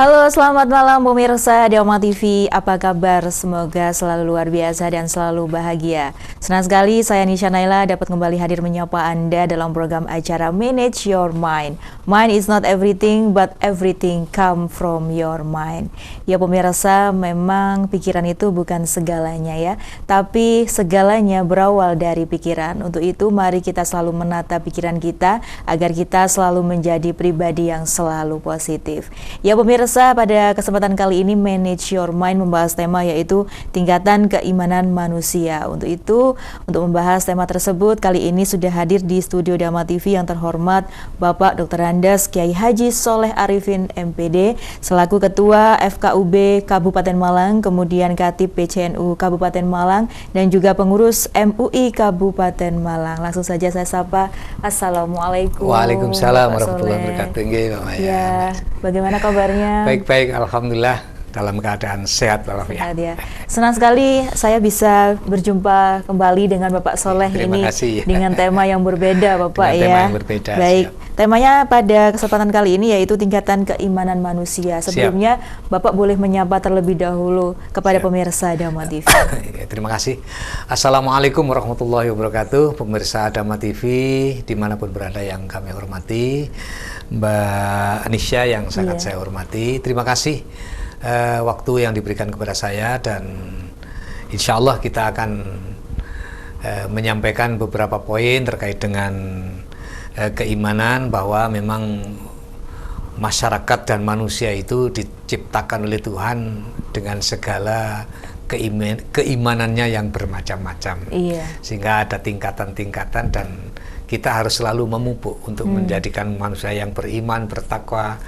Halo, selamat malam pemirsa Delma TV. Apa kabar? Semoga selalu luar biasa dan selalu bahagia. Senang sekali saya Nisha Naila dapat kembali hadir menyapa Anda dalam program acara Manage Your Mind. Mind is not everything, but everything come from your mind. Ya pemirsa, memang pikiran itu bukan segalanya ya, tapi segalanya berawal dari pikiran. Untuk itu mari kita selalu menata pikiran kita agar kita selalu menjadi pribadi yang selalu positif. Ya pemirsa, pada kesempatan kali ini Manage Your Mind membahas tema yaitu tingkatan keimanan manusia. Untuk itu, untuk membahas tema tersebut, kali ini sudah hadir di studio Delma TV yang terhormat Bapak Dr. Andes Kiai Haji Soleh Arifin MPD selaku Ketua FKUB Kabupaten Malang, kemudian Katib PCNU Kabupaten Malang, dan juga pengurus MUI Kabupaten Malang. Langsung saja saya sapa. Assalamualaikum. Waalaikumsalam warahmatullahi wabarakatuh. Ya, bagaimana kabarnya? Baik-baik, alhamdulillah dalam keadaan sehat walafiat. Ya. Senang sekali saya bisa berjumpa kembali dengan Bapak Soleh ini kasih, ya. Dengan tema yang berbeda, Bapak. Dengan ya. Tema yang berbeda. Baik. Siap. Temanya pada kesempatan kali ini yaitu tingkatan keimanan manusia. Sebelumnya Bapak boleh menyapa terlebih dahulu kepada pemirsa Delma TV. Terima kasih. Assalamualaikum warahmatullahi wabarakatuh, pemirsa Delma TV dimanapun berada yang kami hormati, Mbak Nisha yang sangat saya hormati. Terima kasih waktu yang diberikan kepada saya, dan insya Allah kita akan menyampaikan beberapa poin terkait dengan keimanan, bahwa memang masyarakat dan manusia itu diciptakan oleh Tuhan dengan segala keimanannya yang bermacam-macam, sehingga ada tingkatan-tingkatan, dan kita harus selalu memupuk untuk menjadikan manusia yang beriman, bertakwa,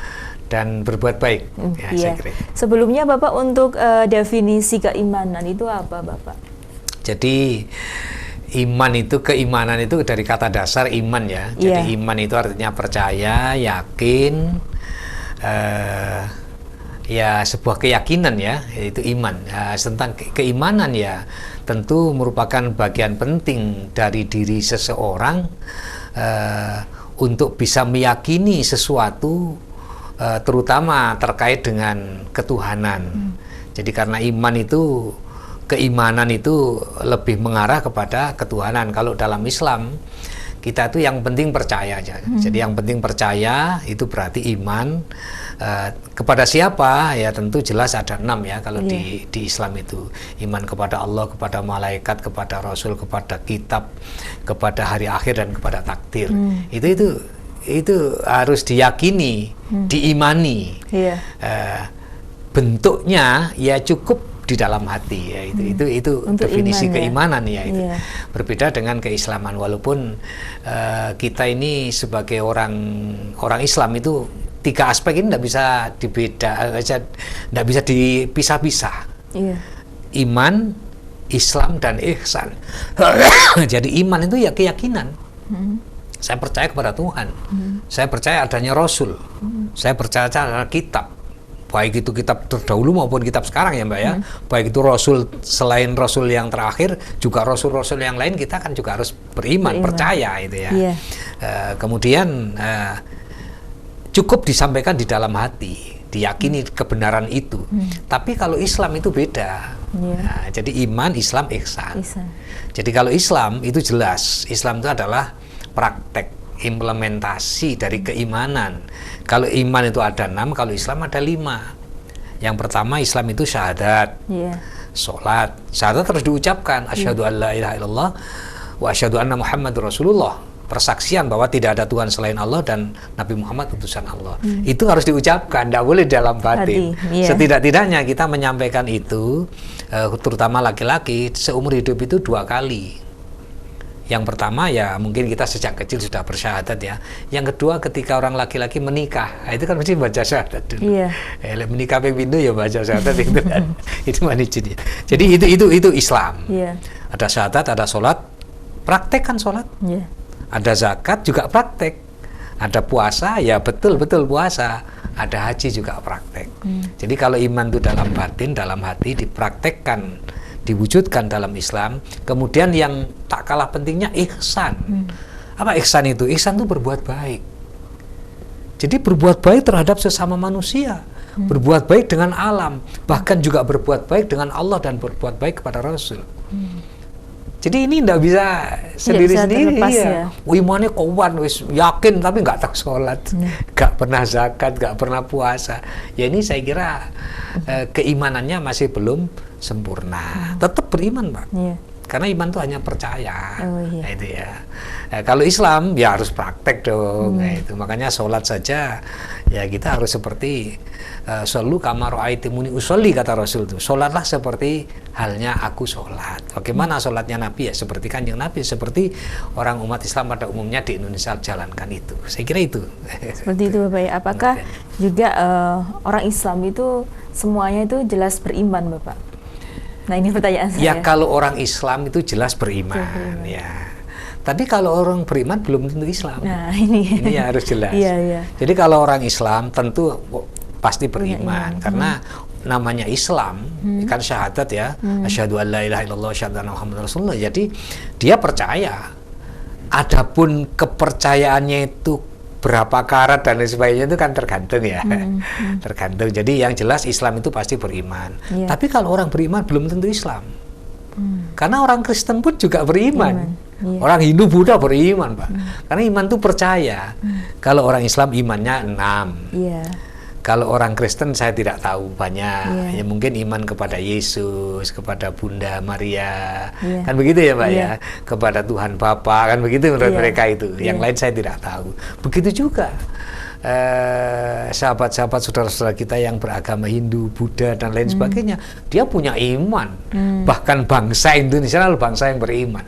dan berbuat baik. Saya kira. Sebelumnya Bapak, untuk definisi keimanan itu apa, Bapak? Jadi iman itu, keimanan itu dari kata dasar iman ya. Jadi iman itu artinya percaya, yakin, ya sebuah keyakinan ya, yaitu iman. Tentang keimanan ya tentu merupakan bagian penting dari diri seseorang untuk bisa meyakini sesuatu, terutama terkait dengan ketuhanan. Jadi karena iman itu, keimanan itu lebih mengarah kepada ketuhanan. Kalau dalam Islam kita itu yang penting percaya aja. Jadi yang penting percaya itu berarti iman. Kepada siapa? Ya tentu jelas ada 6 ya kalau di Islam itu. Iman kepada Allah, kepada malaikat, kepada Rasul, kepada kitab, kepada hari akhir, dan kepada takdir. Itu harus diyakini, diimani. Bentuknya ya cukup di dalam hati ya, itu definisi keimanan ya, itu berbeda dengan keislaman. Walaupun kita ini sebagai orang Islam itu 3 aspek ini tidak bisa dipisah-pisah. Iman, Islam, dan ihsan. Jadi iman itu ya keyakinan. Saya percaya kepada Tuhan. Saya percaya adanya Rasul. Saya percaya adanya kitab. Baik itu kitab terdahulu maupun kitab sekarang ya Mbak ya. Baik itu Rasul, selain Rasul yang terakhir, juga Rasul-Rasul yang lain, kita kan juga harus beriman, percaya itu ya. Kemudian cukup disampaikan di dalam hati, diyakini kebenaran itu. Tapi kalau Islam itu beda. Jadi iman, Islam, ihsan. Jadi kalau Islam itu jelas, Islam itu adalah praktek, implementasi dari keimanan. Kalau iman itu ada 6, kalau Islam ada 5. Yang pertama, Islam itu syahadat, sholat. Syahadat harus diucapkan, asyhadu an la ilaha illallah wa asyhadu anna Muhammadur Rasulullah. Persaksian bahwa tidak ada Tuhan selain Allah dan Nabi Muhammad utusan Allah. Itu harus diucapkan, tidak boleh dalam batin. Setidak-tidaknya kita menyampaikan itu, terutama laki-laki, seumur hidup itu 2 kali. Yang pertama ya mungkin kita sejak kecil sudah bersyahadat ya. Yang kedua ketika orang laki-laki menikah, itu kan mesti baca syahadat dulu. Menikah pemindo ya baca syahadat itu kan. Itu manijin ya. Jadi itu Islam. Ada syahadat, ada sholat, praktekkan sholat. Ada zakat juga praktek. Ada puasa ya betul-betul puasa. Ada haji juga praktek. Jadi kalau iman itu dalam batin, dalam hati, dipraktekkan, diwujudkan dalam Islam. Kemudian yang tak kalah pentingnya ihsan. Apa ihsan itu? Ihsan itu berbuat baik. Jadi berbuat baik terhadap sesama manusia. berbuat baik dengan alam, bahkan juga berbuat baik dengan Allah dan berbuat baik kepada Rasul. Jadi ini tidak bisa sendiri-sendiri ya. Imannya kuat, wis yakin tapi nggak tak sholat, nggak pernah zakat, nggak pernah puasa. Ya ini saya kira keimanannya masih belum sempurna. Tetap beriman, Pak. Karena iman itu hanya percaya. Nah, itu ya. Kalau Islam ya harus praktek dong. Nah, itu makanya sholat saja ya kita harus seperti shollu kama ra'aitumuni usolli, kata Rasul itu. Sholatlah seperti halnya aku sholat. Bagaimana sholatnya Nabi? Ya seperti Kanjeng Nabi, seperti orang umat Islam pada umumnya di Indonesia jalankan itu. Saya kira itu. Seperti itu Bapak. Apakah juga orang Islam itu semuanya itu jelas beriman, Bapak? Nah, ini pertanyaan saya. Ya kalau orang Islam itu jelas beriman, ya. Tapi kalau orang beriman belum tentu Islam. Nah, ini ya harus jelas. Iya. Jadi kalau orang Islam tentu pasti beriman, karena namanya Islam kan syahadat ya, asyhadu an la ilaha illallah asyhadu anna muhammadar rasulullah. Jadi dia percaya. Adapun kepercayaannya itu berapa karat dan lain sebagainya itu kan tergantung ya. Tergantung. Jadi yang jelas Islam itu pasti beriman. Tapi kalau orang beriman belum tentu Islam. Karena orang Kristen pun juga beriman. Orang Hindu, Buddha beriman, Pak. Karena iman itu percaya. Kalau orang Islam imannya 6. Kalau orang Kristen saya tidak tahu banyak. Ya mungkin iman kepada Yesus, kepada Bunda Maria. Kan begitu ya, Mbak ya. Kepada Tuhan Bapa, kan begitu menurut mereka itu. Yang lain saya tidak tahu. Begitu juga sahabat-sahabat saudara-saudara kita yang beragama Hindu, Buddha dan lain sebagainya, dia punya iman. Bahkan bangsa Indonesia adalah bangsa yang beriman.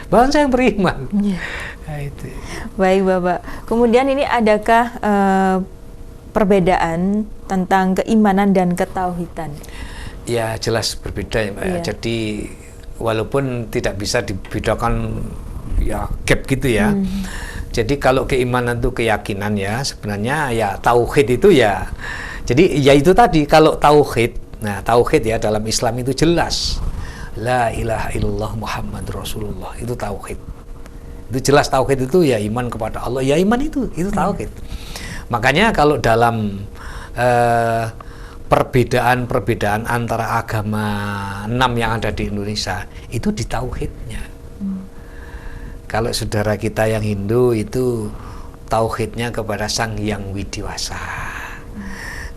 Bangsa yang beriman. Nah, itu. Baik, Bapak. Kemudian ini adakah perbedaan tentang keimanan dan ketauhidan? Ya jelas berbeda ya, Mbak. Jadi walaupun tidak bisa dibedakan ya gap gitu ya. Jadi kalau keimanan itu keyakinan ya, sebenarnya ya tauhid itu ya. Jadi ya itu tadi, kalau tauhid, nah tauhid ya dalam Islam itu jelas. La ilaha illallah Muhammad Rasulullah, itu tauhid. Itu jelas tauhid itu ya iman kepada Allah, ya iman itu tauhid. Makanya kalau dalam perbedaan-perbedaan antara agama 6 yang ada di Indonesia itu di tauhidnya. Kalau saudara kita yang Hindu itu tauhidnya kepada Sang Hyang Widiwasa.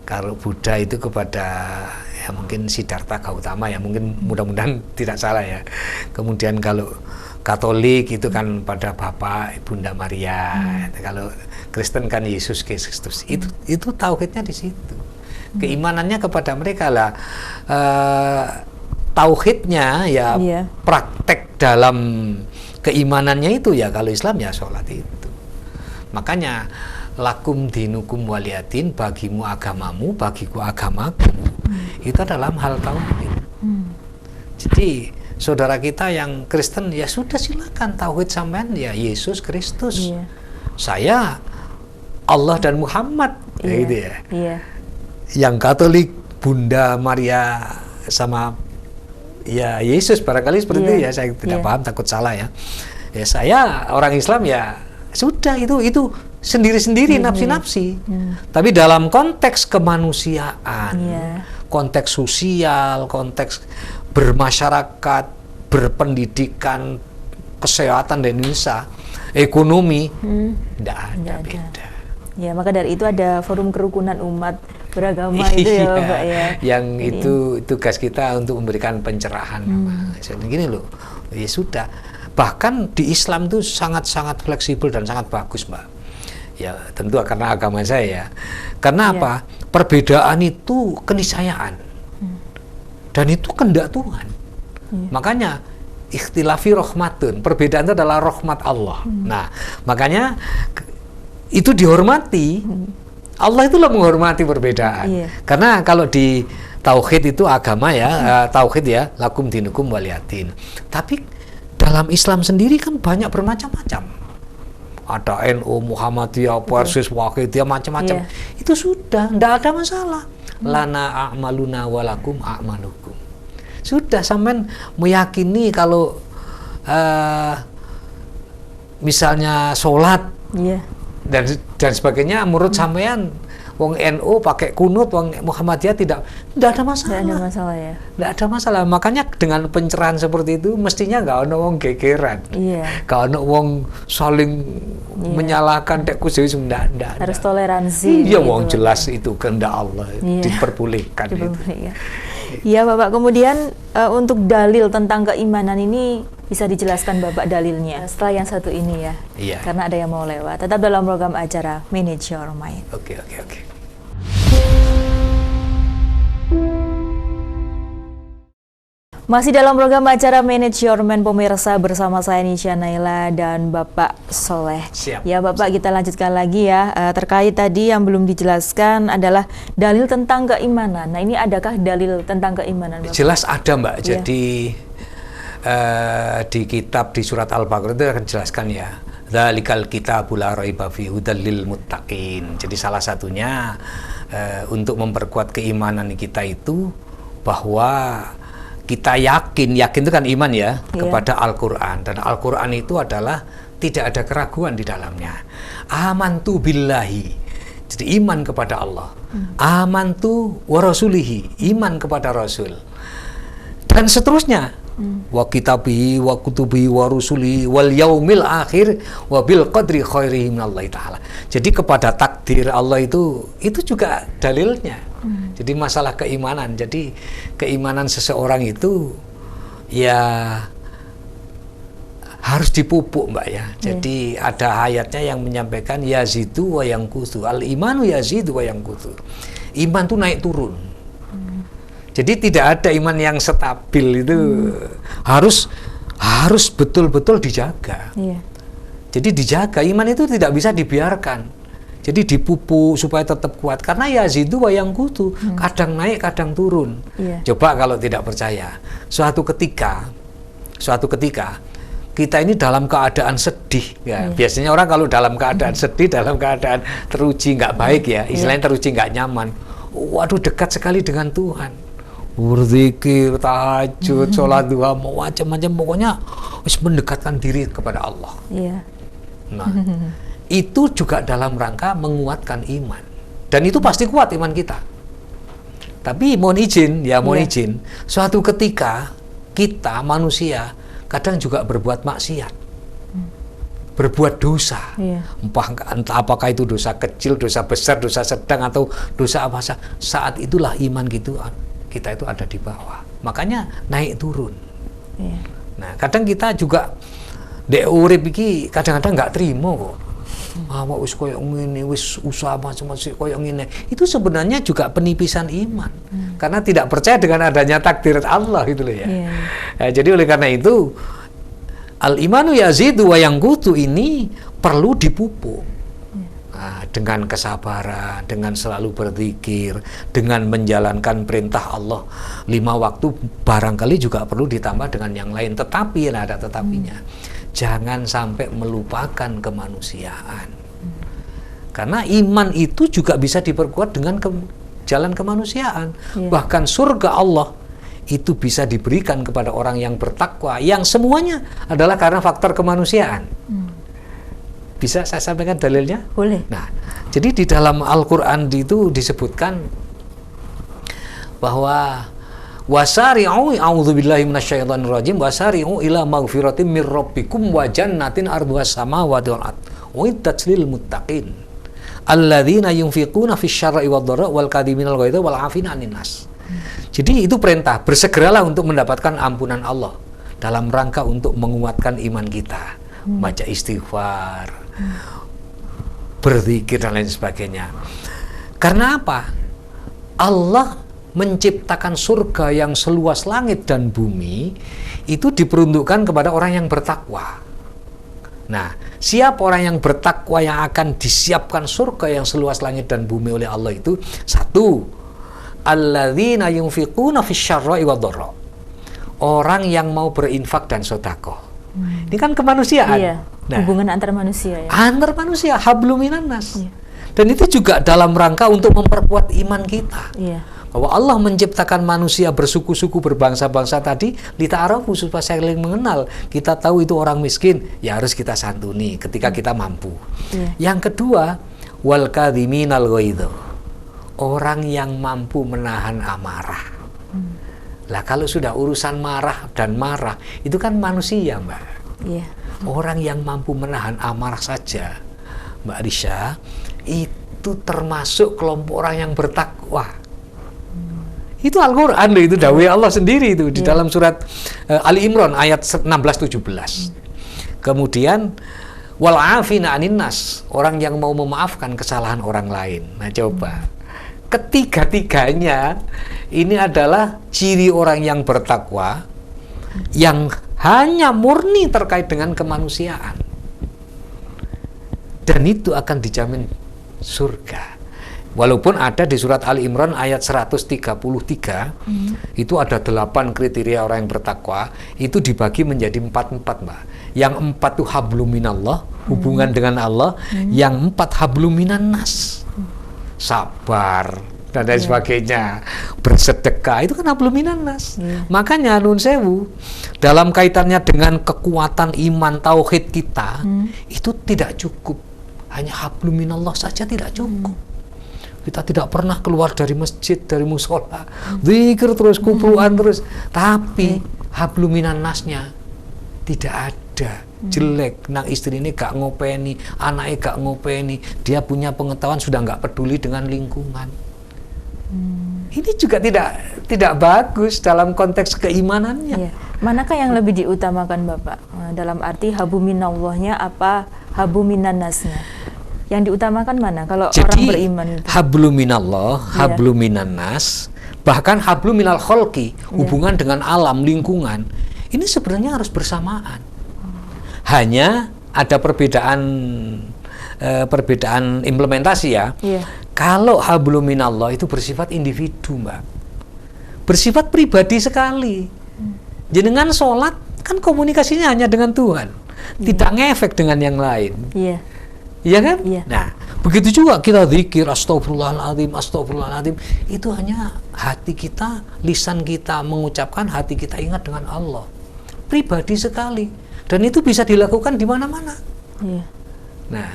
Kalau Buddha itu kepada ya mungkin Siddhartha Gautama ya, mungkin mudah-mudahan tidak salah ya. Kemudian kalau Katolik itu kan pada Bapa Bunda Maria. Kalau Kristen kan Yesus Kristus. Itu tauhidnya di situ. Keimanannya kepada mereka lah. Tauhidnya ya praktek dalam keimanannya itu ya, kalau Islam ya sholat itu. Makanya lakum dinukum waliyadin, bagimu agamamu, bagiku agamaku. Itu dalam hal tauhid. Jadi saudara kita yang Kristen ya sudah silakan tauhid sampean ya Yesus Kristus. Saya Allah dan Muhammad, gitu ya. Yang Katolik Bunda Maria sama ya Yesus barangkali seperti itu ya, saya tidak paham, takut salah ya. Ya saya orang Islam ya sudah itu sendiri-sendiri nafsi-nafsi. Tapi dalam konteks kemanusiaan, konteks sosial, konteks bermasyarakat, berpendidikan, kesehatan di Indonesia, ekonomi, tidak ada beda. Ya, maka dari itu ada forum kerukunan umat beragama itu ya, Bapak ya. Yang jadi, itu tugas kita untuk memberikan pencerahan. Jadi gini loh, ya sudah. Bahkan di Islam itu sangat-sangat fleksibel dan sangat bagus, Mbak. Ya tentu karena agama saya ya. Karena apa? Perbedaan itu keniscayaan. Dan itu kehendak Tuhan. Makanya ikhtilafi rahmatun, perbedaan itu adalah rahmat Allah. Nah, makanya itu dihormati. Allah itulah menghormati perbedaan. Karena kalau di tauhid itu agama ya, tauhid ya, lakum dinukum waliyadin. Tapi dalam Islam sendiri kan banyak bermacam-macam. Ada NU, Muhammadiyah, Persis, Wahidiyah, macam-macam. Itu sudah, tidak ada masalah. Lana a'maluna walakum a'malukum. Sudah, sampean meyakini kalau misalnya sholat dan sebagainya menurut sampean wong NU pakai kunut, wong Muhammadiyah tidak ada masalah. Tidak ada masalah ya. Tidak ada masalah. Makanya dengan pencerahan seperti itu mestinya nggak ono wong gegeran. Iya. Nggak ono wong saling menyalahkan tek khusus enggak. Harus toleransi. Iya, wong jelas itu kehendak Allah, diperbolehkan itu. Iya Bapak, kemudian untuk dalil tentang keimanan ini bisa dijelaskan Bapak dalilnya setelah yang satu ini ya. Iya. Karena ada yang mau lewat. Tetap dalam program acara Manage Your Mind. Oke. Masih dalam program acara Manage Your Mind pemirsa, bersama saya Nisha Naila dan Bapak Soleh. Siap. Ya Bapak, kita lanjutkan lagi ya. Terkait tadi yang belum dijelaskan adalah dalil tentang keimanan. Nah, ini adakah dalil tentang keimanan Bapak? Jelas ada Mbak. Jadi di kitab di surat Al-Baqarah itu akan jelaskan ya. Dzalikal kitabul la raiba fihi hudal lil muttaqin. Jadi salah satunya untuk memperkuat keimanan kita itu bahwa kita yakin itu kan iman ya, kepada Al-Quran. Dan Al-Quran itu adalah tidak ada keraguan di dalamnya. Amantu billahi, jadi iman kepada Allah. Amantu wa rasulihi, iman kepada Rasul. Dan seterusnya. Wa kitabihi wa kutubihi wa rusulihi wal yaumil akhir wa bil qadri khairihi minallahi ta'ala. Jadi kepada takdir Allah itu juga dalilnya. Jadi masalah keimanan. Jadi keimanan seseorang itu ya harus dipupuk Mbak ya. Jadi ada ayatnya yang menyampaikan yazidu wa yanqusu. Al imanu yazidu wa yanqusu. Iman itu naik turun. Jadi tidak ada iman yang stabil itu. Harus betul-betul dijaga. Jadi dijaga, iman itu tidak bisa dibiarkan. Jadi dipupuk supaya tetap kuat. Karena yazidu wa yanqusu, kadang naik, kadang turun. Coba kalau tidak percaya, suatu ketika kita ini dalam keadaan sedih ya. Biasanya orang kalau dalam keadaan sedih, dalam keadaan teruji nggak baik ya, istilahnya teruji nggak nyaman. Waduh, dekat sekali dengan Tuhan. Berzikir, tahajud, sholat duha, macam-macam, pokoknya harus mendekatkan diri kepada Allah. Nah, itu juga dalam rangka menguatkan iman. Dan itu pasti kuat iman kita. Tapi mohon izin, suatu ketika kita manusia kadang juga berbuat maksiat, berbuat dosa. Entah apakah itu dosa kecil, dosa besar, dosa sedang, atau dosa apa saja. Saat itulah iman kita itu ada di bawah. Makanya naik turun. Nah, kadang kita juga dek urip iki kadang-kadang nggak terima kok. Awak wis koyo ngene, wis usaha macam-macam koyo ngene. Itu sebenarnya juga penipisan iman. Karena tidak percaya dengan adanya takdir Allah gitu loh ya. Nah, jadi oleh karena itu al-imanu yazidu wa yanqutu ini perlu dipupuk. Nah, dengan kesabaran, dengan selalu berzikir, dengan menjalankan perintah Allah 5 waktu, barangkali juga perlu ditambah dengan yang lain. Tetapi ada tetapinya. Jangan sampai melupakan kemanusiaan. Karena iman itu juga bisa diperkuat dengan jalan kemanusiaan. Bahkan surga Allah itu bisa diberikan kepada orang yang bertakwa, yang semuanya adalah karena faktor kemanusiaan. Bisa saya sampaikan dalilnya? Boleh. Nah, jadi di dalam Al-Quran itu disebutkan bahwa wasari'u, a'udzubillahi minasyaitonirrajim, wasari'u ila maghfiratin mir rabbikum wa jannatin arduhas samawati wal ard uiddat lil muttaqin alladzina yunfiquna fisyarra'i wad-dharra wal kadhiminal ghaidha wal 'afina 'anil nas. Jadi itu perintah, bersegeralah untuk mendapatkan ampunan Allah dalam rangka untuk menguatkan iman kita. Baca istighfar, berzikir dan lain sebagainya. Karena apa? Allah menciptakan surga yang seluas langit dan bumi itu diperuntukkan kepada orang yang bertakwa. Nah, siapa orang yang bertakwa yang akan disiapkan surga yang seluas langit dan bumi oleh Allah itu? Satu, alladzina yunfiquna fisyarra'i wad-dharra. Orang yang mau berinfak dan sedekah. Ini kan kemanusiaan. Hubungan antar manusia ya. Antar manusia, hablum minan nas. Dan itu juga dalam rangka untuk memperkuat iman kita. Bahwa Allah menciptakan manusia bersuku-suku, berbangsa-bangsa tadi, lita'arafu, supaya saling mengenal. Kita tahu itu orang miskin, ya harus kita santuni ketika kita mampu. Yang kedua, wal kadhiminal ghaidha. orang yang mampu menahan amarah. Lah kalau sudah urusan marah dan marah, itu kan manusia, Mbak. Iya. Orang yang mampu menahan amarah saja, Mbak Risha, itu termasuk kelompok orang yang bertakwa. Itu Al-Quran, itu dawai Allah sendiri itu di dalam surat Ali Imran ayat 16-17. Kemudian wal afina anin nas, orang yang mau memaafkan kesalahan orang lain. Nah coba, ketiga-tiganya ini adalah ciri orang yang bertakwa yang hanya murni terkait dengan kemanusiaan, dan itu akan dijamin surga. Walaupun ada di surat Ali Imran ayat 133 itu ada 8 kriteria orang yang bertakwa, itu dibagi menjadi 4, Mbak. Yang 4 itu hablum minallah, hubungan dengan Allah. Yang 4 hablum minan nas, sabar dan lain sebagainya, bersedekah, itu kan hablum minan nas. Makanya nun sewu, dalam kaitannya dengan kekuatan iman tauhid kita, itu tidak cukup hanya hablum minallah saja, tidak cukup. Kita tidak pernah keluar dari masjid, dari musola, zikir terus, kupluan terus, tapi hablum minan nasnya tidak ada. Jelek, nang istri ini gak ngopeni, anaknya gak ngopeni, dia punya pengetahuan sudah gak peduli dengan lingkungan. Ini juga tidak bagus dalam konteks keimanannya. Iya. Manakah yang lebih diutamakan, Bapak? Dalam arti habu minallahnya apa habu minan nasnya? Yang diutamakan mana kalau jadi, orang beriman itu? Hablum minallah, hablum minan nas, bahkan hablum minal kholqi, hubungan dengan alam, lingkungan, ini sebenarnya harus bersamaan. Hanya ada perbedaan implementasi ya. Kalau hablum minallah itu bersifat individu, Mbak. Bersifat pribadi sekali. Jenengan sholat kan komunikasinya hanya dengan Tuhan, tidak ngefek dengan yang lain. Iya kan? Nah, begitu juga kita zikir astagfirullahaladzim, itu hanya hati kita, lisan kita mengucapkan, hati kita ingat dengan Allah. Pribadi sekali. Dan itu bisa dilakukan di mana-mana. Nah,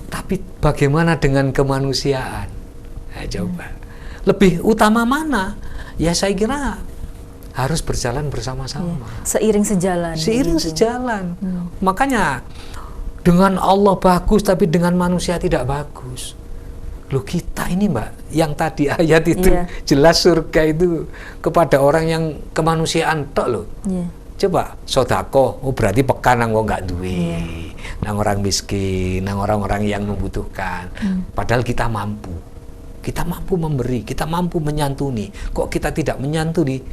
tapi bagaimana dengan kemanusiaan? Nah, coba. Lebih utama mana? Ya saya kira harus berjalan bersama-sama. Seiring sejalan. Seiring sejalan. Makanya dengan Allah bagus, tapi dengan manusia tidak bagus. Loh, kita ini, Mbak, yang tadi ayat itu jelas surga itu kepada orang yang kemanusiaan tok loh. Coba sodako, berarti peka nang wong gak duwe, nang orang miskin, nang orang-orang yang membutuhkan. Padahal kita mampu memberi, kita mampu menyantuni. Kok kita tidak menyantuni?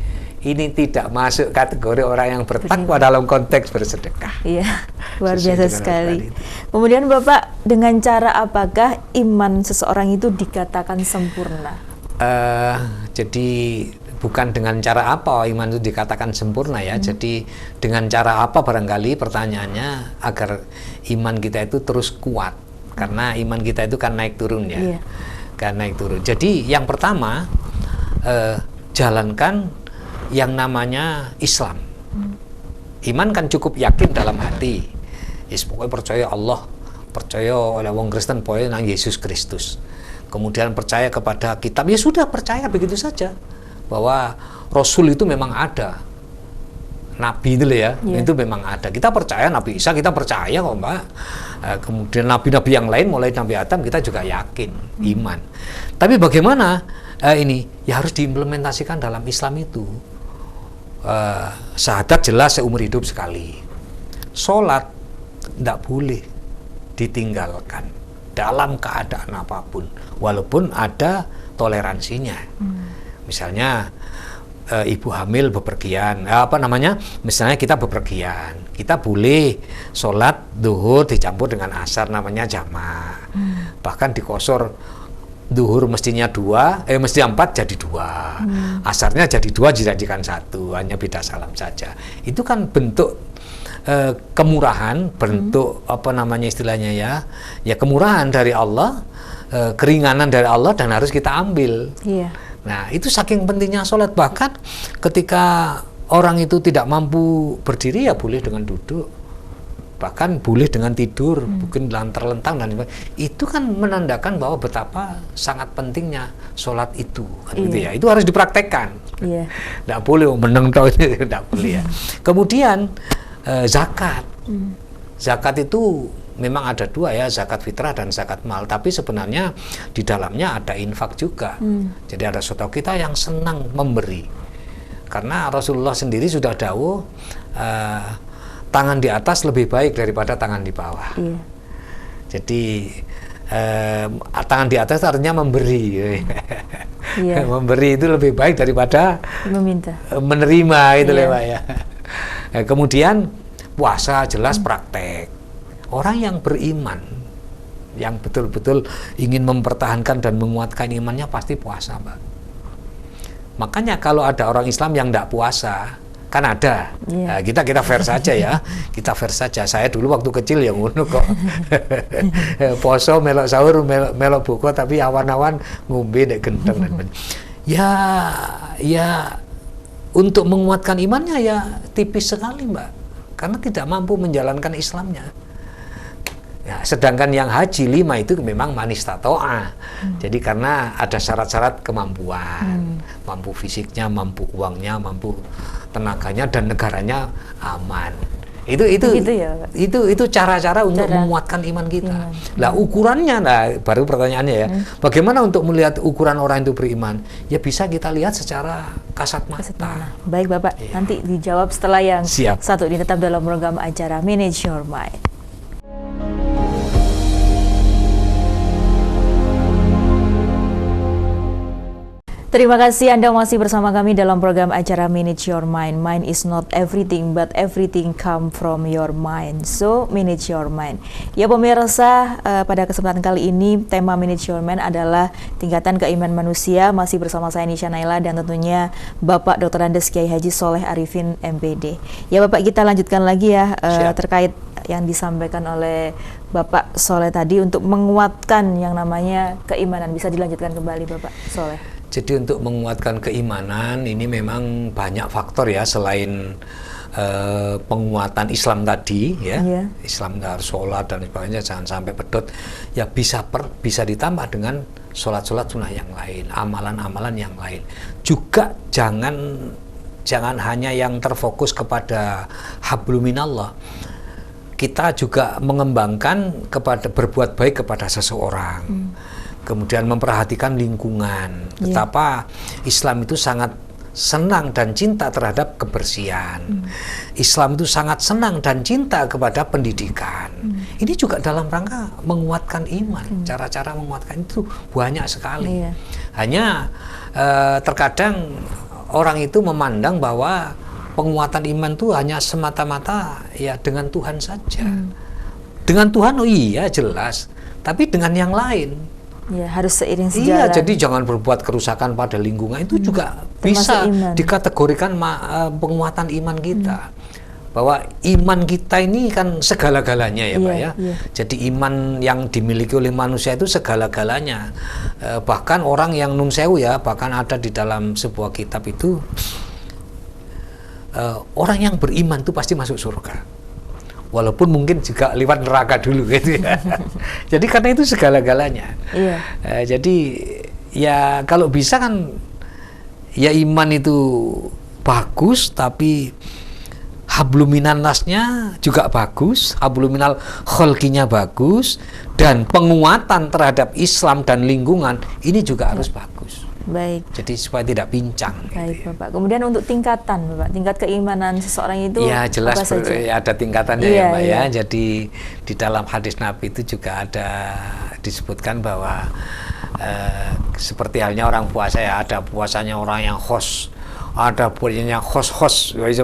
Ini tidak masuk kategori orang yang bertakwa dalam konteks bersedekah. Iya, luar biasa sekali. Kemudian Bapak, dengan cara apakah iman seseorang itu dikatakan sempurna? Jadi bukan dengan cara apa iman itu dikatakan sempurna ya. Jadi dengan cara apa barangkali pertanyaannya, agar iman kita itu terus kuat. Karena iman kita itu kan naik turun ya. Kan naik turun. Jadi yang pertama, jalankan yang namanya Islam. Iman kan cukup yakin dalam hati. Pokoknya percaya Allah, percaya oleh wong Kristen, pokoknya nang Yesus Kristus. Kemudian percaya kepada kitab, ya sudah percaya begitu saja. Bahwa Rasul itu memang ada. Nabi itu ya, itu memang ada. Kita percaya Nabi Isa, kita percaya kok, Mbak. Kemudian nabi-nabi yang lain, mulai Nabi Adam, kita juga yakin, iman. Tapi bagaimana ini? Ya harus diimplementasikan dalam Islam itu. Syahadat jelas seumur hidup sekali. Sholat tidak boleh ditinggalkan dalam keadaan apapun, walaupun ada toleransinya. Misalnya ibu hamil bepergian, misalnya kita bepergian, kita boleh sholat duhur dicampur dengan asar, namanya jamak. Bahkan dikosor, duhur mestinya 4 jadi 2, asarnya jadi 2 dijadikan 1, hanya beda salam saja. Itu kan bentuk kemurahan, bentuk istilahnya ya kemurahan dari Allah, keringanan dari Allah, dan harus kita ambil. Nah, itu saking pentingnya sholat. Bahkan ketika orang itu tidak mampu berdiri, ya boleh dengan duduk. bahkan boleh dengan tidur, mungkin terlentang dan itu kan menandakan bahwa betapa sangat pentingnya sholat itu, kan gitu ya. Itu harus dipraktekkan. Nggak boleh meneng tau itu, nggak boleh ya. Kemudian zakat, zakat itu memang ada dua ya, zakat fitrah dan zakat mal. Tapi sebenarnya di dalamnya ada infak juga. Jadi ada satu kita yang senang memberi. Karena Rasulullah sendiri sudah dawuh, tangan di atas lebih baik daripada tangan di bawah. Jadi tangan di atas artinya memberi. Memberi itu lebih baik daripada menerima itu Pak ya. Kemudian puasa jelas praktek. Orang yang beriman, yang betul-betul ingin mempertahankan dan menguatkan imannya pasti puasa, Mbak. Makanya kalau ada orang Islam yang tidak puasa, kan ada. Nah, kita fair saja ya, kita fair saja. Saya dulu waktu kecil ya ngono kok. Poso melok sahur, melok buka, tapi awan-awan ngombe nek gendeng. Ya untuk menguatkan imannya ya tipis sekali, Mbak. Karena tidak mampu menjalankan Islamnya. Ya, sedangkan yang haji 5 itu memang manistato'a. Jadi karena ada syarat-syarat kemampuan, mampu fisiknya, mampu uangnya, mampu tenaganya dan negaranya aman. Itu cara-cara untuk menguatkan iman kita. Lah ukurannya, baru pertanyaannya ya. Bagaimana untuk melihat ukuran orang itu beriman? Ya bisa kita lihat secara kasat mata. Baik Bapak, nanti dijawab setelah yang satu ini, tetap dalam program acara Manage Your Mind. Terima kasih Anda masih bersama kami dalam program acara Manage Your Mind. Mind is not everything, but everything come from your mind. So, manage your mind. Ya pemirsa, pada kesempatan kali ini tema Manage Your Mind adalah tingkatan keimanan manusia. Masih bersama saya Nisha Naila dan tentunya Bapak Dr. Andes Kiai Haji Soleh Arifin MPD. Ya Bapak, kita lanjutkan lagi ya terkait yang disampaikan oleh Bapak Soleh tadi untuk menguatkan yang namanya keimanan. Bisa dilanjutkan kembali Bapak Soleh. Jadi untuk menguatkan keimanan ini memang banyak faktor ya, selain penguatan Islam tadi ya, Islam harus sholat dan sebagainya, jangan sampai pedot ya, bisa ditambah dengan sholat-sholat sunnah yang lain, amalan-amalan yang lain juga. Jangan hanya yang terfokus kepada habluminallah, kita juga mengembangkan kepada berbuat baik kepada seseorang. Kemudian memperhatikan lingkungan. Betapa Islam itu sangat senang dan cinta terhadap kebersihan. Islam itu sangat senang dan cinta kepada pendidikan. Ini juga dalam rangka menguatkan iman. Cara-cara menguatkan itu banyak sekali. Hanya terkadang orang itu memandang bahwa penguatan iman itu hanya semata-mata ya dengan Tuhan saja. Dengan Tuhan, oh iya jelas. Tapi dengan yang lain. Ya, harus seiring sejalan. Iya, jadi jangan berbuat kerusakan pada lingkungan. Itu juga bisa dikategorikan penguatan iman kita. Bahwa iman kita ini kan segala-galanya ya Pak ya. Jadi iman yang dimiliki oleh manusia itu segala-galanya. Bahkan orang yang nun sewu ya, bahkan ada di dalam sebuah kitab itu, orang yang beriman itu pasti masuk surga. Walaupun mungkin juga lewat neraka dulu gitu ya. Jadi karena itu segala-galanya. Jadi ya kalau bisa kan ya iman itu bagus, tapi habluminan nasnya juga bagus, habluminal kholkinya bagus, dan penguatan terhadap Islam dan lingkungan ini juga harus bagus. Baik. Jadi supaya tidak pincang. Baik Bapak. Kemudian untuk tingkatan Bapak, tingkat keimanan seseorang itu ya jelas apa saja? Ada tingkatannya ya Mbak ya. Jadi di dalam hadis Nabi itu juga ada disebutkan bahwa seperti halnya orang puasa ya, ada puasanya orang yang khos, ada puasanya khos,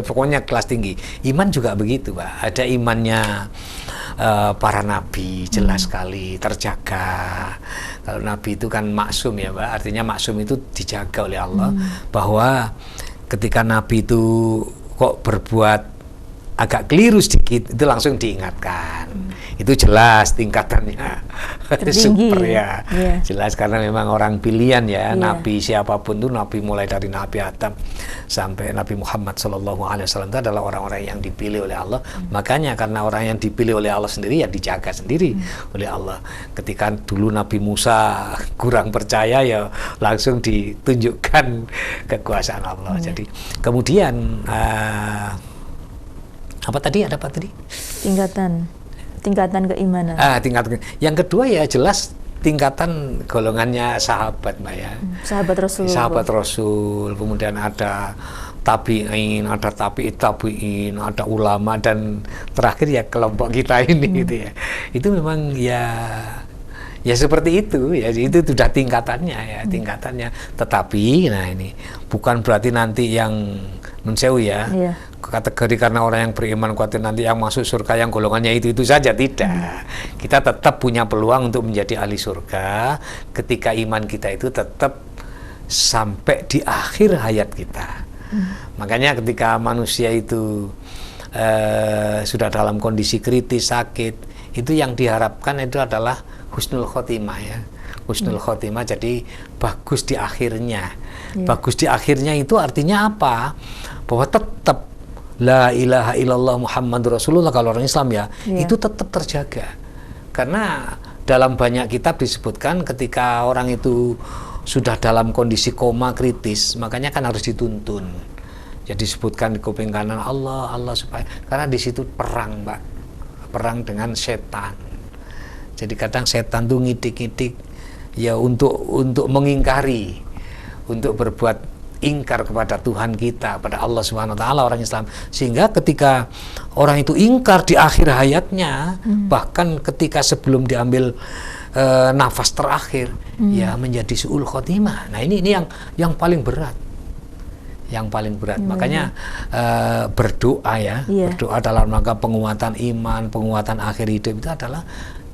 pokoknya kelas tinggi. Iman juga begitu Pak. Ada imannya para nabi jelas sekali terjaga. Kalau nabi itu kan maksum ya Pak, artinya maksum itu dijaga oleh Allah. Bahwa ketika nabi itu kok berbuat agak keliru sedikit, itu langsung diingatkan. Itu jelas tingkatannya super ya. Jelas karena memang orang pilihan ya. Nabi siapapun tuh, Nabi mulai dari Nabi Adam sampai Nabi Muhammad SAW itu adalah orang-orang yang dipilih oleh Allah. Makanya karena orang yang dipilih oleh Allah sendiri ya dijaga sendiri oleh Allah. Ketika dulu Nabi Musa kurang percaya ya langsung ditunjukkan kekuasaan Allah. Jadi kemudian apa tadi? Tingkatan keimanan. Yang kedua ya jelas tingkatan golongannya sahabat, Mbak ya. Sahabat Rasul. Sahabat Rasul. Kemudian ada tabi'in, ada tabi'in, ada ulama, dan terakhir ya kelompok kita ini gitu ya. Itu memang ya seperti itu ya, itu sudah tingkatannya ya, tingkatannya. Tetapi nah ini bukan berarti nanti yang mensewu ya. Kategori karena orang yang beriman khawatir nanti yang masuk surga yang golongannya itu saja, tidak. Kita tetap punya peluang untuk menjadi ahli surga ketika iman kita itu tetap sampai di akhir hayat kita. Makanya ketika manusia itu sudah dalam kondisi kritis, sakit, itu yang diharapkan itu adalah husnul khotimah ya. Husnul khotimah, jadi bagus di akhirnya. Bagus di akhirnya itu artinya apa? Bahwa tetap la ilaha illallah Muhammadur Rasulullah kalau orang Islam ya, itu tetap terjaga. Karena dalam banyak kitab disebutkan ketika orang itu sudah dalam kondisi koma kritis, makanya kan harus dituntun. Jadi disebutkan di kuping kanan Allah supaya, karena di situ perang, Mbak. Perang dengan setan. Jadi kadang setan tuh ngidik-ngidik ya untuk mengingkari, untuk berbuat ingkar kepada Tuhan kita, pada Allah Subhanahu wa taala orang Islam. Sehingga ketika orang itu ingkar di akhir hayatnya, bahkan ketika sebelum diambil nafas terakhir, ya menjadi su'ul khotimah. Nah, ini yang paling berat. Yang paling berat. Makanya berdoa ya, berdoa dalam rangka penguatan iman, penguatan akhir hidup itu adalah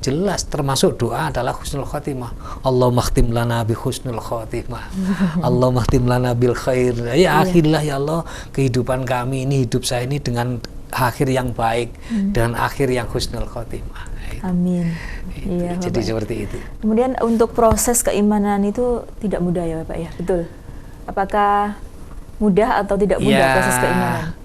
jelas, termasuk doa adalah husnul khotimah. Allahumma khtim lana bi husnul khotimah. Allahumma khtim lana bil khair. Ya akhirlah ya Allah, kehidupan kami ini, hidup saya ini dengan akhir yang baik, dengan akhir yang husnul khotimah. Amin. Iya, jadi seperti itu. Kemudian untuk proses keimanan itu tidak mudah ya Bapak ya, betul? Apakah mudah atau tidak mudah proses keimanan?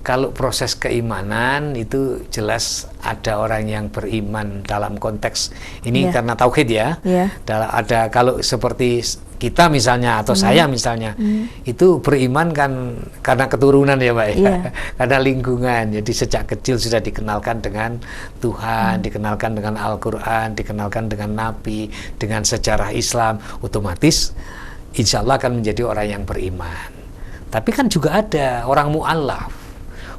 Kalau proses keimanan itu jelas ada orang yang beriman dalam konteks ini karena tauhid ya. Ada kalau seperti kita misalnya atau saya misalnya itu beriman kan karena keturunan ya Mbak ya. Karena lingkungan. Jadi sejak kecil sudah dikenalkan dengan Tuhan, dikenalkan dengan Al-Qur'an, dikenalkan dengan Nabi, dengan sejarah Islam, otomatis insya Allah akan menjadi orang yang beriman. Tapi kan juga ada orang mu'allaf.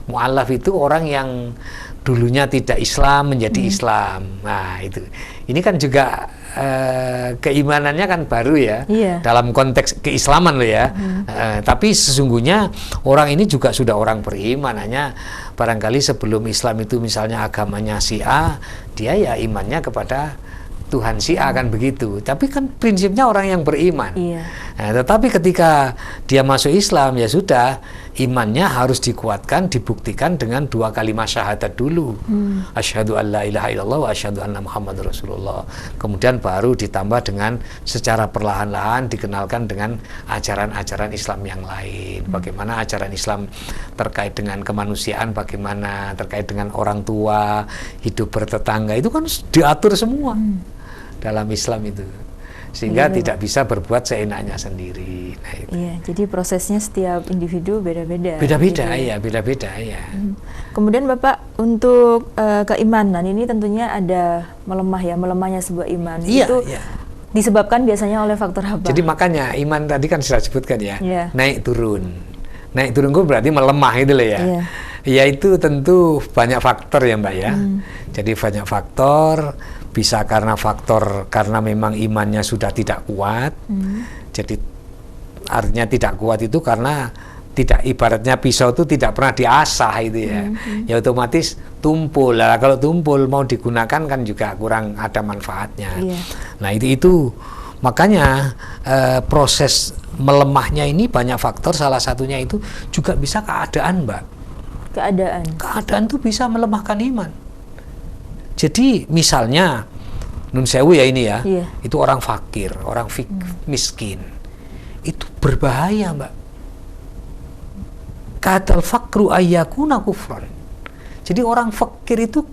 Mu'allaf itu orang yang dulunya tidak Islam menjadi Islam. Nah itu, ini kan juga keimanannya kan baru ya, dalam konteks keislaman loh ya. Tapi sesungguhnya orang ini juga sudah orang beriman, hanya barangkali sebelum Islam itu misalnya agamanya Syiah, dia ya imannya kepada Tuhan Syiah kan begitu. Tapi kan prinsipnya orang yang beriman. Nah, tetapi ketika dia masuk Islam ya sudah, imannya harus dikuatkan, dibuktikan dengan 2 kalimat syahadat dulu. Asyhadu an la ilaha illallah wa asyhadu anna Muhammadar Rasulullah. Kemudian baru ditambah dengan secara perlahan-lahan dikenalkan dengan ajaran-ajaran Islam yang lain. Bagaimana ajaran Islam terkait dengan kemanusiaan, bagaimana terkait dengan orang tua, hidup bertetangga, itu kan diatur semua dalam Islam itu. Sehingga tidak bisa berbuat seenaknya sendiri. Nah, itu. Jadi prosesnya setiap individu beda-beda. Beda-beda, beda-beda ya. Kemudian Bapak untuk keimanan ini tentunya ada melemahnya sebuah iman. Itu disebabkan biasanya oleh faktor apa? Jadi makanya iman tadi kan sudah sebutkan ya, naik turun. Naik turun itu berarti melemah itu loh ya. Ya itu tentu banyak faktor ya Mbak ya. Jadi banyak faktor. Bisa karena memang imannya sudah tidak kuat. Jadi artinya tidak kuat itu karena tidak, ibaratnya pisau itu tidak pernah diasah itu ya. Ya otomatis tumpul. Lah kalau tumpul mau digunakan kan juga kurang ada manfaatnya. Nah itu makanya proses melemahnya ini banyak faktor, salah satunya itu juga bisa keadaan Mbak. Keadaan tuh bisa melemahkan iman. Jadi misalnya nun sewu ya ini ya, itu orang fakir, orang miskin, itu berbahaya, Mbak. Kadal fakru ayyakuna kufran. Jadi orang fakir itu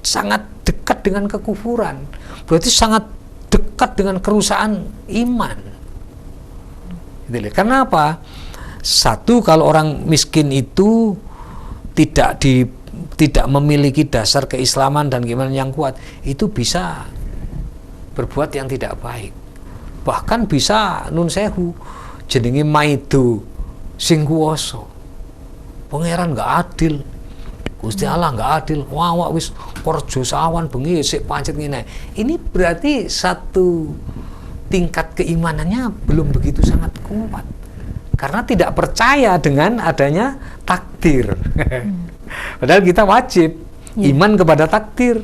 sangat dekat dengan kekufuran. Berarti sangat dekat dengan kerusakan iman. Karena apa? Satu, kalau orang miskin itu tidak memiliki dasar keislaman dan gimana yang kuat, itu bisa berbuat yang tidak baik. Bahkan bisa nun sewu jenenge maido sing kuwasa. Pangeran nggak adil. Gusti Allah nggak adil. Wah wis kerja sawan bengi sik pancet ngene. Ini berarti satu tingkat keimanannya belum begitu sangat kuat. Karena tidak percaya dengan adanya takdir. Padahal kita wajib iman kepada takdir.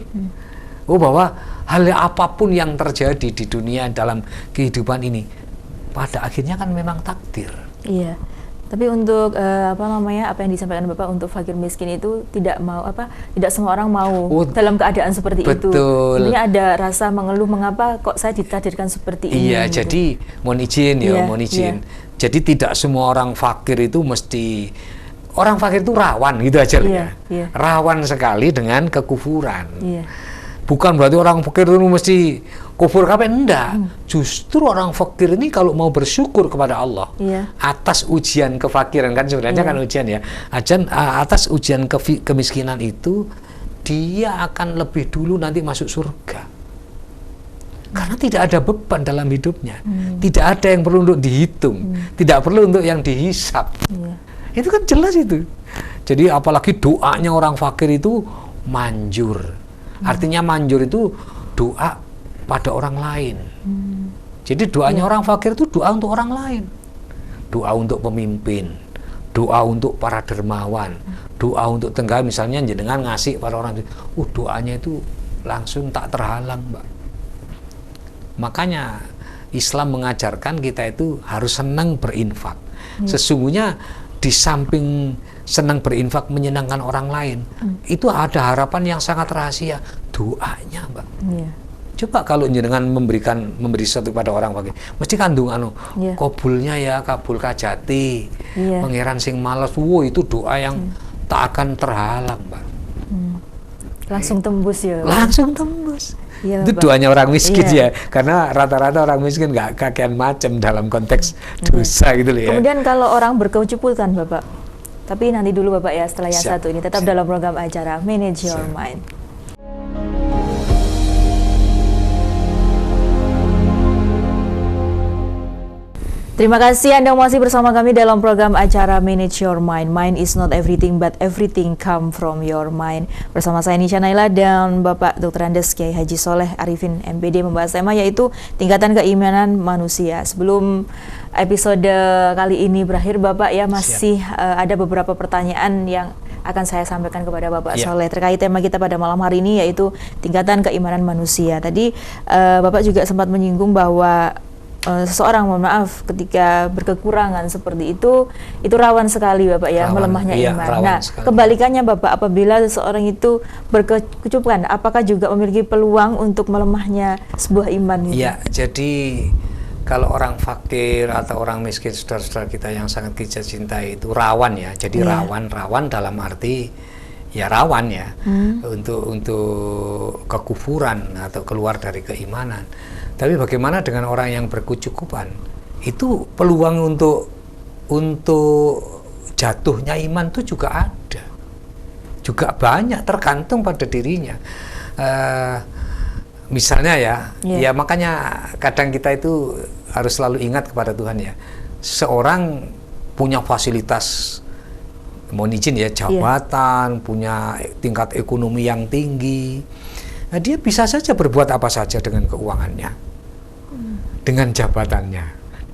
Bahwa hal apapun yang terjadi di dunia dalam kehidupan ini, pada akhirnya kan memang takdir. Iya. Tapi untuk apa yang disampaikan Bapak untuk fakir miskin itu tidak semua orang mau dalam keadaan seperti itu. Ini ada rasa mengeluh, mengapa kok saya ditakdirkan seperti ini. Iya, gitu. Jadi mohon izin. Jadi tidak semua orang fakir itu mesti, orang fakir itu rawan gitu aja ya. Rawan sekali dengan kekufuran. Bukan berarti orang fakir itu mesti kufur kabeh, enggak. Justru orang fakir ini kalau mau bersyukur kepada Allah atas ujian kefakiran, kan sebenarnya kan ujian ya. Atas ujian kemiskinan itu, dia akan lebih dulu nanti masuk surga. Karena tidak ada beban dalam hidupnya. Tidak ada yang perlu untuk dihitung, tidak perlu untuk yang dihisap. Itu kan jelas itu. Jadi apalagi doanya orang fakir itu manjur. Artinya manjur itu doa pada orang lain. Jadi doanya orang fakir itu doa untuk orang lain. Doa untuk pemimpin, doa untuk para dermawan, doa untuk tengah, misalnya jenengan ngasih pada orang itu, doanya itu langsung tak terhalang, Mbak. Makanya Islam mengajarkan kita itu harus senang berinfak. Sesungguhnya di samping senang berinfak menyenangkan orang lain, itu ada harapan yang sangat rahasia, doanya, Mbak. Coba kalau jenengan memberi sesuatu pada orang fakir, mesti kandung kabulnya ya, kabul kajati, pangeran sing malas, itu doa yang tak akan terhalang, Mbak. Langsung tembus ya, Mbak. Langsung tembus. Itu doanya orang miskin ya, karena rata-rata orang miskin nggak kakean macam dalam konteks dosa gitu loh ya. Kemudian kalau orang berkecuputan, Bapak, tapi nanti dulu Bapak ya, setelah yang satu ini tetap dalam program acara Manage Your Mind. Terima kasih Anda masih bersama kami dalam program acara Manage Your Mind. Mind is not everything, but everything come from your mind. Bersama saya Nisha Naila dan Bapak Dr. Andes Kiai Haji Soleh Arifin MPD membahas tema yaitu tingkatan keimanan manusia. Sebelum episode kali ini berakhir, Bapak ya, masih ada beberapa pertanyaan yang akan saya sampaikan kepada Bapak Soleh terkait tema kita pada malam hari ini, yaitu tingkatan keimanan manusia. Tadi Bapak juga sempat menyinggung bahwa seseorang, mohon maaf, ketika berkekurangan seperti itu rawan sekali, Bapak ya, melemahnya iman. Nah, sekali. Kebalikannya Bapak, apabila seseorang itu berkecukupan, apakah juga memiliki peluang untuk melemahnya sebuah iman? Iya, jadi kalau orang fakir atau orang miskin, saudara-saudara kita yang sangat kita cintai itu rawan ya. Jadi rawan dalam arti ya rawan ya untuk kekufuran atau keluar dari keimanan. Tapi bagaimana dengan orang yang berkecukupan? Itu peluang untuk jatuhnya iman itu juga ada, juga banyak, tergantung pada dirinya. Misalnya ya makanya kadang kita itu harus selalu ingat kepada Tuhan ya. Seorang punya fasilitas, mohon izin ya, jabatan, punya tingkat ekonomi yang tinggi. Nah, dia bisa saja berbuat apa saja dengan keuangannya, dengan jabatannya,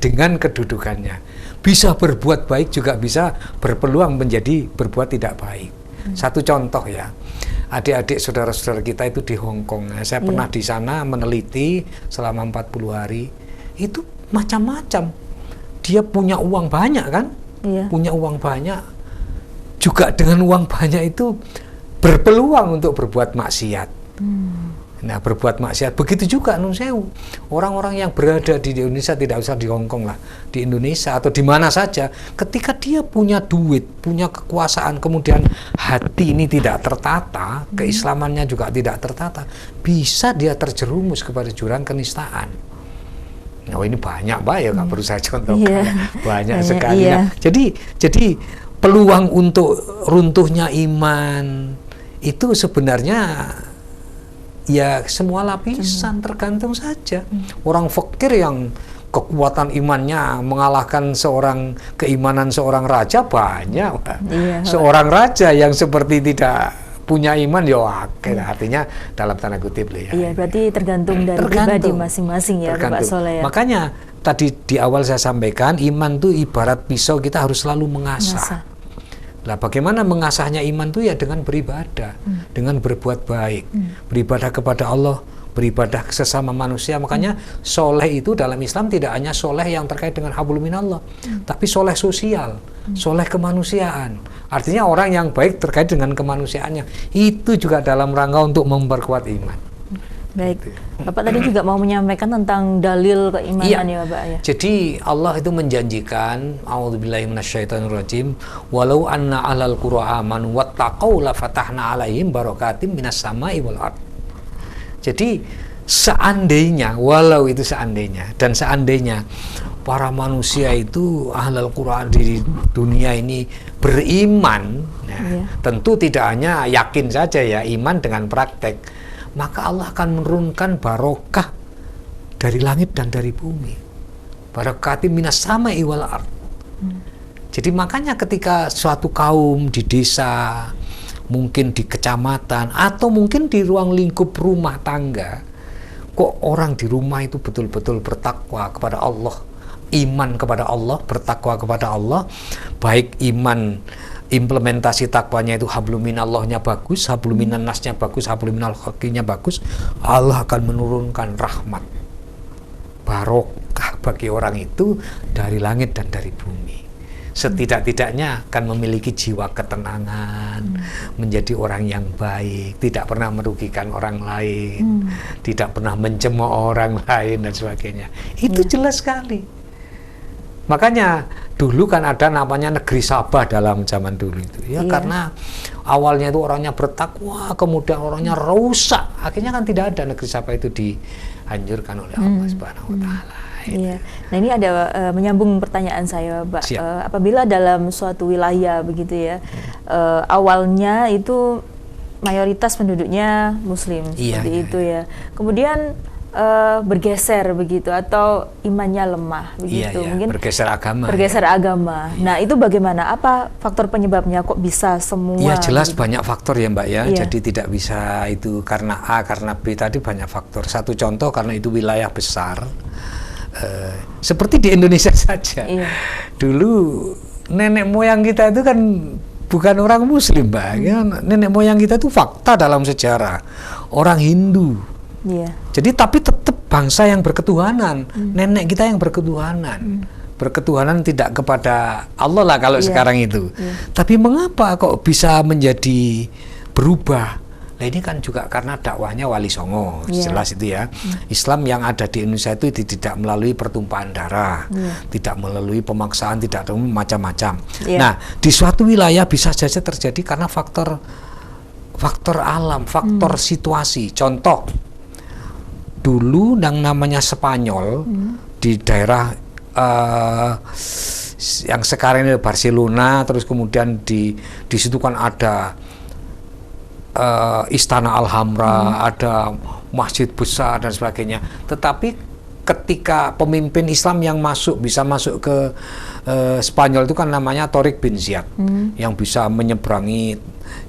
dengan kedudukannya. Bisa berbuat baik, juga bisa berpeluang menjadi berbuat tidak baik. Satu contoh ya, adik-adik saudara-saudara kita itu di Hong Kong. Saya pernah di sana meneliti selama 40 hari. Itu macam-macam. Dia punya uang banyak kan? Punya uang banyak. juga dengan uang banyak itu berpeluang untuk berbuat maksiat. Nah, berbuat maksiat. Begitu juga Nun Sewu. Orang-orang yang berada di Indonesia, tidak usah di Hong Kong lah, di Indonesia atau di mana saja, ketika dia punya duit, punya kekuasaan, kemudian hati ini tidak tertata, keislamannya juga tidak tertata, bisa dia terjerumus kepada jurang kenistaan. Nah, ini banyak, Mbak, ya, nggak perlu saya contohkan. Banyak sekali. Iya. Nah, jadi peluang untuk runtuhnya iman itu sebenarnya ya semua lapisan, tergantung saja. Orang fakir yang kekuatan imannya mengalahkan keimanan seorang raja banyak. Iya, seorang raja yang seperti tidak punya iman, ya artinya dalam tanda kutip ya. Iya, berarti tergantung dari pribadi masing-masing ya, Pak Soleh. Ya. Makanya tadi di awal saya sampaikan, iman itu ibarat pisau, kita harus selalu mengasah. Nah, bagaimana mengasahnya iman itu ya dengan beribadah, dengan berbuat baik, beribadah kepada Allah, beribadah ke sesama manusia. Makanya soleh itu dalam Islam tidak hanya soleh yang terkait dengan hablum minallah, tapi soleh sosial, soleh kemanusiaan. Artinya orang yang baik terkait dengan kemanusiaannya. Itu juga dalam rangka untuk memperkuat iman. Baik, Bapak tadi juga mau menyampaikan tentang dalil keimanan ya, Bapak ya. Jadi Allah itu menjanjikan, a'udzubillahi minasyaitonirrajim, walau anna ahlal qura amanu wattaqau la fatahna 'alaihim barakatim minas sama'i wal ard. Jadi seandainya, walau itu seandainya, dan seandainya para manusia itu ahlal qura di dunia ini beriman, tentu tidak hanya yakin saja ya, iman dengan praktek, maka Allah akan menurunkan barokah dari langit dan dari bumi. Barakati minas sama'i wal ard. Jadi makanya ketika suatu kaum di desa, mungkin di kecamatan, atau mungkin di ruang lingkup rumah tangga, kok orang di rumah itu betul-betul bertakwa kepada Allah, iman kepada Allah, bertakwa kepada Allah, baik iman implementasi takwanya itu hablum minallahnya bagus, hablum minan nasnya bagus, hablum minal haqinya bagus, Allah akan menurunkan rahmat, barokah bagi orang itu dari langit dan dari bumi. Setidak-tidaknya akan memiliki jiwa ketenangan, menjadi orang yang baik, tidak pernah merugikan orang lain, tidak pernah mencemooh orang lain dan sebagainya. Itu jelas sekali. Makanya dulu kan ada namanya negeri Sabah dalam zaman dulu itu ya, karena awalnya itu orangnya bertakwa, kemudian orangnya rusak, akhirnya kan tidak ada negeri Sabah itu dihancurkan oleh Allah Subhanahu wa taala. Iya. Nah, ini ada menyambung pertanyaan saya, Pak. Apabila dalam suatu wilayah begitu ya, awalnya itu mayoritas penduduknya Muslim, seperti itu ya. Kemudian bergeser begitu, atau imannya lemah begitu, mungkin bergeser agama. Nah, itu bagaimana? Apa faktor penyebabnya kok bisa semua? Ya jelas begitu? Banyak faktor ya, Mbak ya. Jadi tidak bisa itu karena A, karena B, tadi banyak faktor. Satu contoh, karena itu wilayah besar, seperti di Indonesia saja. Dulu nenek moyang kita itu kan bukan orang Muslim, Mbak. Ya, nenek moyang kita itu fakta dalam sejarah orang Hindu. Jadi tapi tetap bangsa yang berketuhanan, nenek kita yang berketuhanan, berketuhanan tidak kepada Allah lah kalau sekarang itu. Tapi mengapa kok bisa menjadi berubah? Nah, ini kan juga karena dakwahnya Wali Songo, jelas itu ya. Islam yang ada di Indonesia itu tidak melalui pertumpahan darah, tidak melalui pemaksaan, tidak ada macam-macam. Nah, di suatu wilayah bisa saja terjadi karena faktor alam, faktor situasi. Contoh, dulu yang namanya Spanyol di daerah yang sekarang ini Barcelona, terus kemudian di situ kan ada Istana Alhambra, ada masjid besar dan sebagainya. Tetapi ketika pemimpin Islam yang bisa masuk ke Spanyol itu kan namanya Tariq bin Ziyad, yang bisa menyeberangi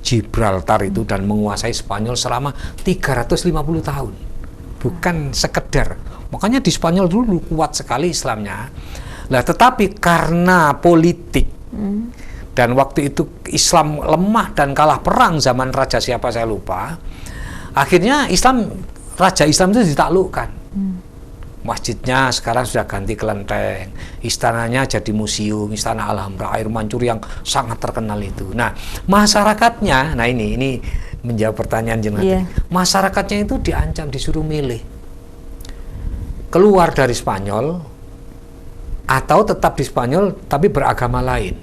Gibraltar itu dan menguasai Spanyol selama 350 tahun. Bukan sekedar, makanya di Spanyol dulu kuat sekali Islamnya. Nah, tetapi karena politik dan waktu itu Islam lemah dan kalah perang zaman raja siapa saya lupa, akhirnya Raja Islam itu ditaklukkan. Masjidnya sekarang sudah ganti kelenteng, istananya jadi museum, Istana Alhambra, air mancur yang sangat terkenal itu. Nah, masyarakatnya, nah ini menjawab pertanyaan jenengan. Yeah. Masyarakatnya itu diancam, disuruh milih keluar dari Spanyol atau tetap di Spanyol tapi beragama lain.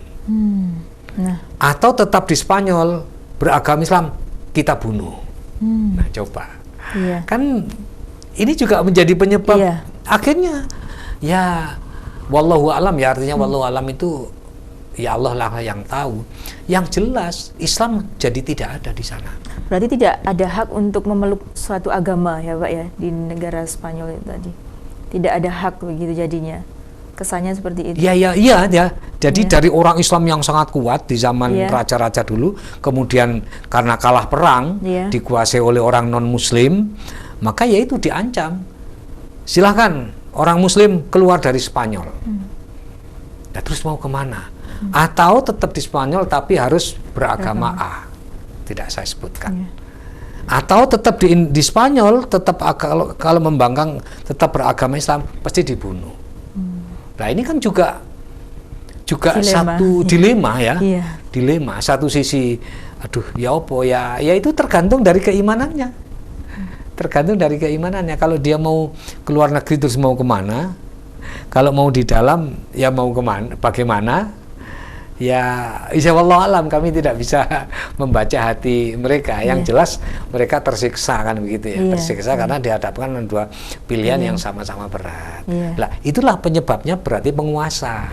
Nah. Atau tetap di Spanyol beragama Islam, kita bunuh. Nah, coba. Yeah. Kan ini juga menjadi penyebab akhirnya ya wallahu alam, ya artinya wallahu alam itu ya Allah lah yang tahu. Yang jelas Islam jadi tidak ada di sana. Berarti tidak ada hak untuk memeluk suatu agama ya Pak ya di negara Spanyol itu tadi. Tidak ada hak begitu jadinya. Kesannya seperti itu. Iya. Jadi dari orang Islam yang sangat kuat di zaman raja-raja dulu, kemudian karena kalah perang dikuasai oleh orang non-Muslim, maka ya itu diancam. Silahkan orang Muslim keluar dari Spanyol. Nah, terus mau kemana? Atau tetap di Spanyol tapi harus beragama A. Tidak saya sebutkan. Atau tetap di Spanyol tetap kalau membangkang tetap beragama Islam pasti dibunuh. Nah, ini kan juga dilema. Satu dilema ya. Dilema. Satu sisi aduh ya opo ya itu tergantung dari keimanannya. Tergantung dari keimanannya. Kalau dia mau keluar negeri terus mau kemana, kalau mau di dalam ya mau kemana, bagaimana, ya insyaallah alam, kami tidak bisa membaca hati mereka. Yang jelas mereka tersiksa kan begitu ya, tersiksa karena dihadapkan dengan dua pilihan yang sama-sama berat. Lah itulah penyebabnya berarti penguasa.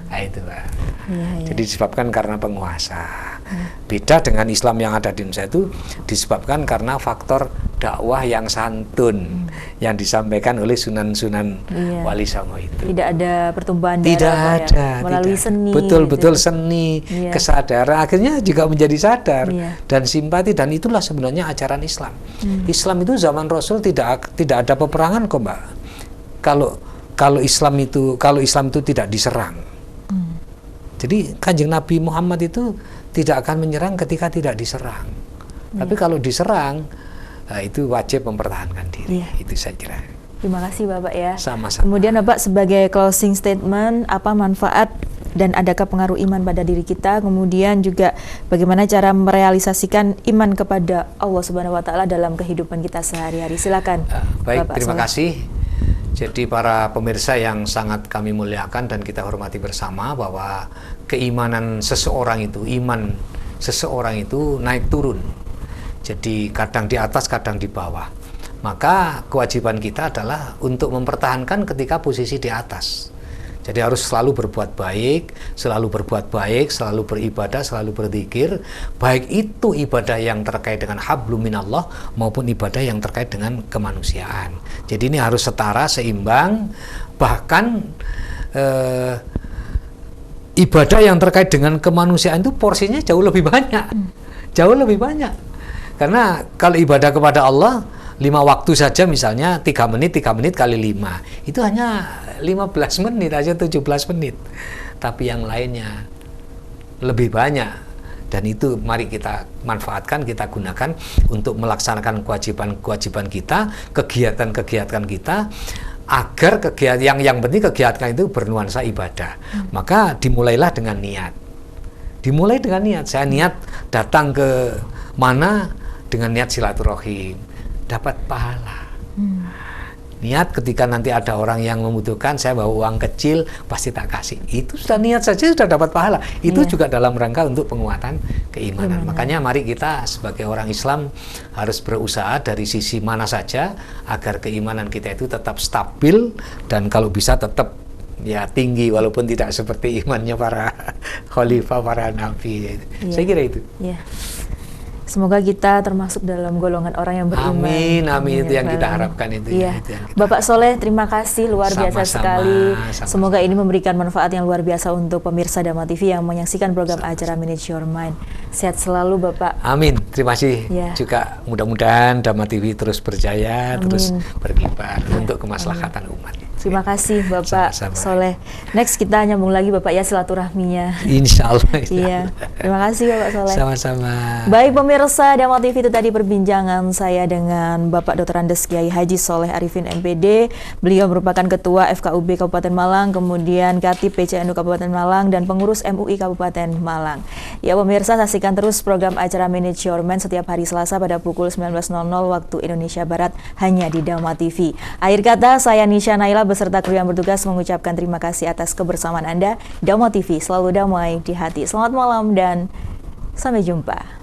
Nah, itu Pak. Jadi disebabkan karena penguasa. Beda dengan Islam yang ada di Indonesia itu disebabkan karena faktor dakwah yang santun yang disampaikan oleh sunan-sunan Wali Songo itu. Tidak ada pertumbuhan darah. Tidak ada. Melalui seni. Betul seni, kesadaran akhirnya juga menjadi sadar dan simpati, dan itulah sebenarnya ajaran Islam. Islam itu zaman Rasul tidak ada peperangan kok Mbak. Kalau Islam itu tidak diserang. Jadi Kanjeng Nabi Muhammad itu tidak akan menyerang ketika tidak diserang. Tapi kalau diserang, itu wajib mempertahankan diri. Itu saya kira. Terima kasih Bapak ya. Sama-sama. Kemudian Bapak sebagai closing statement, apa manfaat dan adakah pengaruh iman pada diri kita? Kemudian juga bagaimana cara merealisasikan iman kepada Allah Subhanahu wa taala dalam kehidupan kita sehari-hari? Silakan. Baik, Bapak terima Soleh. kasih. Jadi para pemirsa yang sangat kami muliakan dan kita hormati bersama, bahwa keimanan seseorang itu, iman seseorang itu naik turun. Jadi kadang di atas, kadang di bawah. Maka kewajiban kita adalah untuk mempertahankan ketika posisi di atas. Jadi harus selalu berbuat baik, selalu beribadah, selalu berzikir, baik itu ibadah yang terkait dengan hablum minallah maupun ibadah yang terkait dengan kemanusiaan. Jadi ini harus setara, seimbang, bahkan ibadah yang terkait dengan kemanusiaan itu porsinya jauh lebih banyak. Jauh lebih banyak. Karena kalau ibadah kepada Allah 5 waktu saja, misalnya 3 menit kali 5, itu hanya 15 menit aja, 17 menit. Tapi yang lainnya lebih banyak, dan itu mari kita manfaatkan, kita gunakan untuk melaksanakan kewajiban kita, kegiatan kita, agar yang penting kegiatan itu bernuansa ibadah. Maka dimulailah dengan niat. Saya niat datang ke mana dengan niat silaturahim, dapat pahala. Niat ketika nanti ada orang yang membutuhkan, saya bawa uang kecil, pasti tak kasih. Itu sudah niat saja sudah dapat pahala. Itu juga dalam rangka untuk penguatan keimanan. Makanya mari kita sebagai orang Islam harus berusaha dari sisi mana saja agar keimanan kita itu tetap stabil, dan kalau bisa tetap ya tinggi, walaupun tidak seperti imannya para khalifah, para nabi. Saya kira itu. Semoga kita termasuk dalam golongan orang yang beriman. Amin. Itu yang kita harapkan itu. Bapak Soleh, terima kasih luar biasa sekali. Semoga ini memberikan manfaat yang luar biasa untuk pemirsa Dhamma TV yang menyaksikan program acara Manage Your Mind. Sehat selalu Bapak. Amin. Terima kasih. Juga mudah-mudahan Dhamma TV terus berjaya, terus berkibar untuk kemaslahatan umat. Terima kasih Bapak Sama-sama. Soleh. Next kita nyambung lagi Bapak ya silaturahminya. Insya Allah. Iya. Terima kasih Bapak Soleh. Sama-sama. Baik pemirsa Dama TV, itu tadi perbincangan saya dengan Bapak Dr. Andes Kiai Haji Soleh Arifin MPD. Beliau merupakan Ketua FKUB Kabupaten Malang, kemudian Katib PCNU Kabupaten Malang, dan pengurus MUI Kabupaten Malang. Ya pemirsa, saksikan terus program acara Manage Your Man setiap hari Selasa pada pukul 19.00 waktu Indonesia Barat hanya di Dama TV. Akhir kata, saya Nisha Naila beserta kru yang bertugas mengucapkan terima kasih atas kebersamaan Anda. Dama TV selalu damai di hati. Selamat malam dan sampai jumpa.